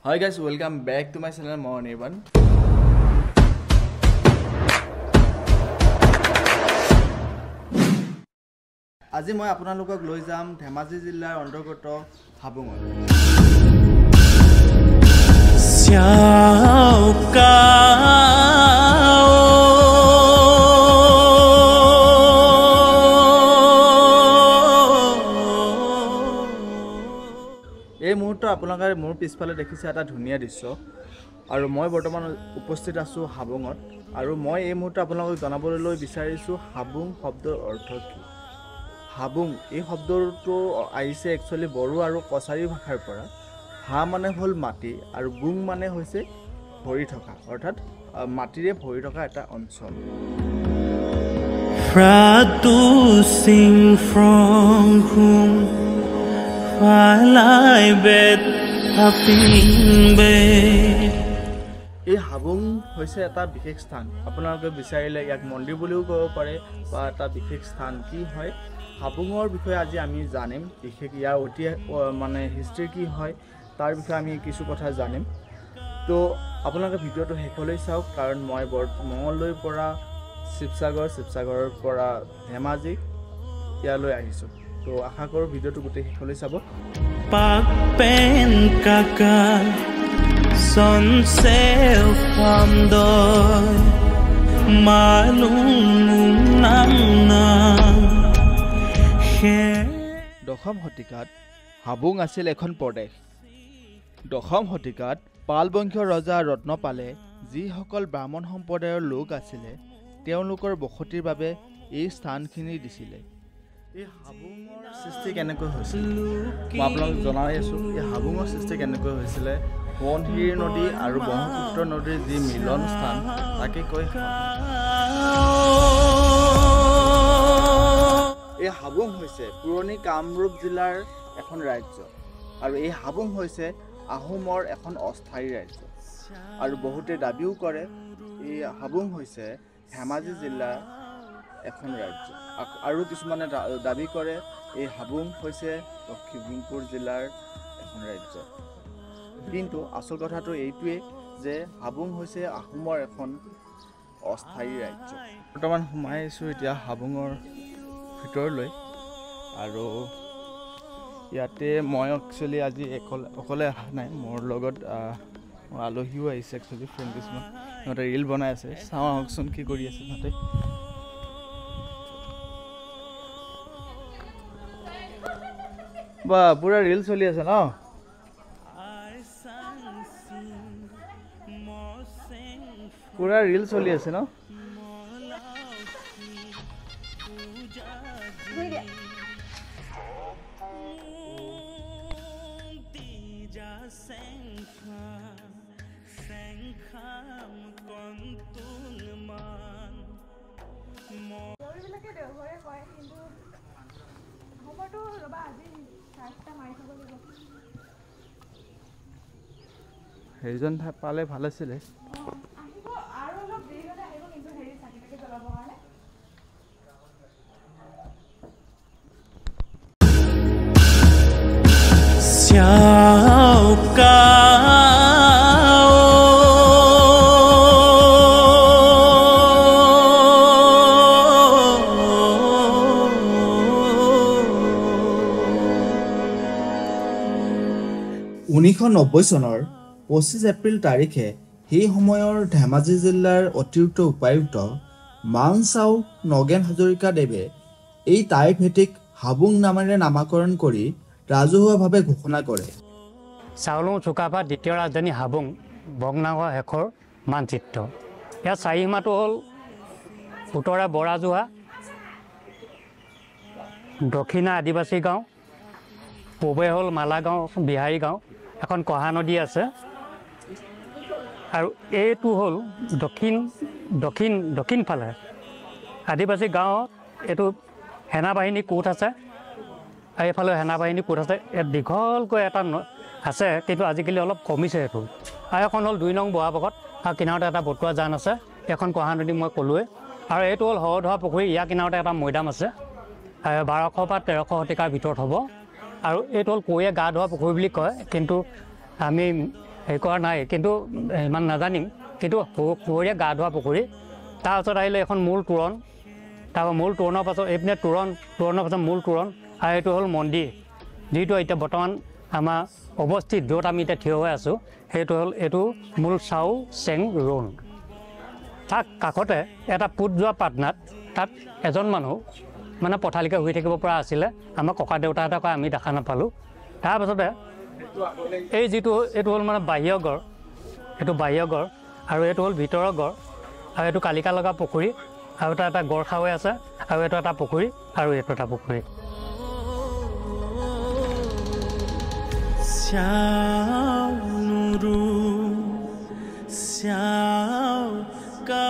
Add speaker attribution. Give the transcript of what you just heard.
Speaker 1: Hi guys, welcome back to my channel Mo Anirban. আজি মই আপোনালোকক লৈ যাম ধেমাজি জিলাৰ অন্তৰ্গত হাবুঙত। এই মুহূৰ্ত আপোনালোকে মোৰ পিছফালে দেখিছে এটা ধুনীয়া দৃশ্য আৰু মই বৰ্তমান উপস্থিত আছো হাবুঙত আৰু মই এই মুহূৰ্ত আপোনালোকক জনাবলৈ বিচাৰিছো হাবুং শব্দৰ অৰ্থ কি। হাবুং এই শব্দটো আহিছে একচুয়ালি বড়ো আৰু কছাৰী ভাষাৰ পৰা। হা মানে হ'ল মাটি আৰু বুং মানে হৈছে ভৰি থকা, অৰ্থাৎ মাটিৰে ভৰি থকা এটা অঞ্চল। এই হাবুং হৈছে এটা বিশেষ স্থান। আপোনালোকে বিচাৰিলে ইয়াক মন্দিৰ বুলিও ক'ব পাৰে বা এটা বিশেষ স্থান। কি হয় হাবুঙৰ বিষয়ে আজি আমি জানিম, বিশেষ ইয়াৰ মানে হিষ্ট্ৰী কি হয় তাৰ বিষয়ে আমি কিছু কথা জানিম। তো আপোনালোকে ভিডিঅ'টো শেষলৈ চাওক, কাৰণ মই মঙলদৈৰ পৰা শিৱসাগৰৰ পৰা ধেমাজি ইয়ালৈ আহিছোঁ। তো আশা কৰোঁ ভিডিঅ'টো গোটেই শেষলৈ চাব।
Speaker 2: Pak pen kakak son sel pham doi malung nang nang
Speaker 1: দশম শতিকাত হাবুং আছিল এখন প্ৰদেশ। দশম শতিকাত পাল বংশীয় ৰজা ৰত্নপালে যিসকল ব্ৰাহ্মণ সম্প্ৰদায়ৰ লোক আছিলে তেওঁলোকৰ বসতিৰ বাবে এই স্থানখিনি দিছিলে। এই হাবুঙৰ সৃষ্টি কেনেকৈ হৈছিল মই আপোনালোকক জনাই আছোঁ। এই হাবুঙৰ সৃষ্টি কেনেকৈ হৈছিলে, সোৱণশিৰি নদী আৰু ব্ৰহ্মপুত্ৰ নদীৰ যি মিলন স্থান তাকে কয় এই হাবুং হৈছে পুৰণি কামৰূপ জিলাৰ এখন ৰাজ্য আৰু এই হাবুং হৈছে আহোমৰ এখন অস্থায়ী ৰাজ্য আৰু বহুতে দাবীও কৰে এই হাবুং হৈছে ধেমাজি জিলাৰ এখন ৰাজ্য আৰু কিছুমানে দাবী কৰে এই হাবুং হৈছে লখিমপুৰ জিলাৰ এখন ৰাজ্য। কিন্তু আচল কথাটো এইটোৱে যে হাবুং হৈছে আহোমৰ এখন অস্থায়ী ৰাজ্য। বৰ্তমান সোমাই আছোঁ এতিয়া হাবুঙৰ ভিতৰলৈ আৰু ইয়াতে মই একচুৱেলি আজি অকলে অহা নাই, মোৰ লগত মোৰ আলহীও আহিছে একচুৱেলি, ফ্ৰেণ্ড কিছুমান। সিহঁতে ৰীল বনাই আছে, চাওঁ আহকচোন কি কৰি আছে সিহঁতে। বা পুৰা ৰীল চলি আছে ন? পুৰা ৰীল চলি আছে ন? সেইজন পালে ভাল আছিলে। চনৰ 25 এপ্ৰিল তাৰিখে সেই সময়ৰ ধেমাজি জিলাৰ অতিৰিক্ত উপায়ুক্ত মাংচাও নগেন হাজৰিকা দেৱে এই ঠাইভিত্তিক হাবুং নামেৰে নামাকৰণ কৰি ৰাজহুৱাভাৱে ঘোষণা কৰে।
Speaker 3: চাউলুং চুকাফাৰ দ্বিতীয় ৰাজধানী হাবুং বংনাগৰ শেষৰ মানচিত্ৰ। ইয়াৰ চাৰিসীমাটো হ'ল উত্তৰে বৰাজোহা, দক্ষিণে আদিবাসী গাঁও, পূবে হ'ল মালাগাঁও বিহাৰী গাঁও, এখন কহা নদী আছে আৰু এইটো হ'ল দক্ষিণ ফালে আদিবাসী গাঁৱত এইটো সেনাবাহিনী কোট আছে আৰু এইফালে সেনাবাহিনী কোট আছে। ইয়াত দীঘলকৈ এটা আছে কিন্তু আজিকালি অলপ কমিছে এইটো। আৰু এখন হ'ল 2 নং বহাবগত আৰু কিনাৰতে এটা বটুৱা জান আছে, এখন কহা নদী মই ক'লোৱে। আৰু এইটো হ'ল হৰধোৱা পুখুৰী, ইয়াৰ কিনাৰতে এটা মৈদাম আছে, 1200 বা 1300 শতিকাৰ ভিতৰত হ'ব। আৰু এইটো হ'ল কৈয়ে গা ধোৱা পুখুৰী বুলি কয়, কিন্তু আমি হেৰি কৰা নাই, কিন্তু ইমান নাজানিম। কিন্তু পুখুৰীয়ে গা ধোৱা পুখুৰী। তাৰপাছত আহিলে এখন মূল তোৰণ, তাৰপৰা মূল তোৰণৰ পাছত এইপিনে তোৰণৰ পাছত মূল তোৰণ, আৰু এইটো হ'ল মন্দিৰ, যিটো এতিয়া বৰ্তমান আমাৰ অৱস্থিত য'ত আমি এতিয়া থিয় হৈ আছোঁ, সেইটো হ'ল এইটো মূল চাও চেং ৰোণ। তাক কাষতে এটা পুত যোৱা পাটনাত তাত এজন মানুহ মানে পথালিকৈ শুই থাকিব পৰা আছিলে। আমাৰ ককা দেউতাহঁতে কয়, আমি দেখা নাপালোঁ। তাৰপাছতে এই যিটো এইটো হ'ল মানে বাহিৰৰ গড়, এইটো বাহিৰৰ গড়, আৰু এইটো হ'ল ভিতৰৰ গড়, আৰু এইটো কালিকা লগা পুখুৰী, আৰু এটা গড় খাৱৈ আছে, আৰু এইটো এটা পুখুৰী, আৰু এইটো এটা পুখুৰী।
Speaker 2: শ্যাও নুৰু শ্যাও কা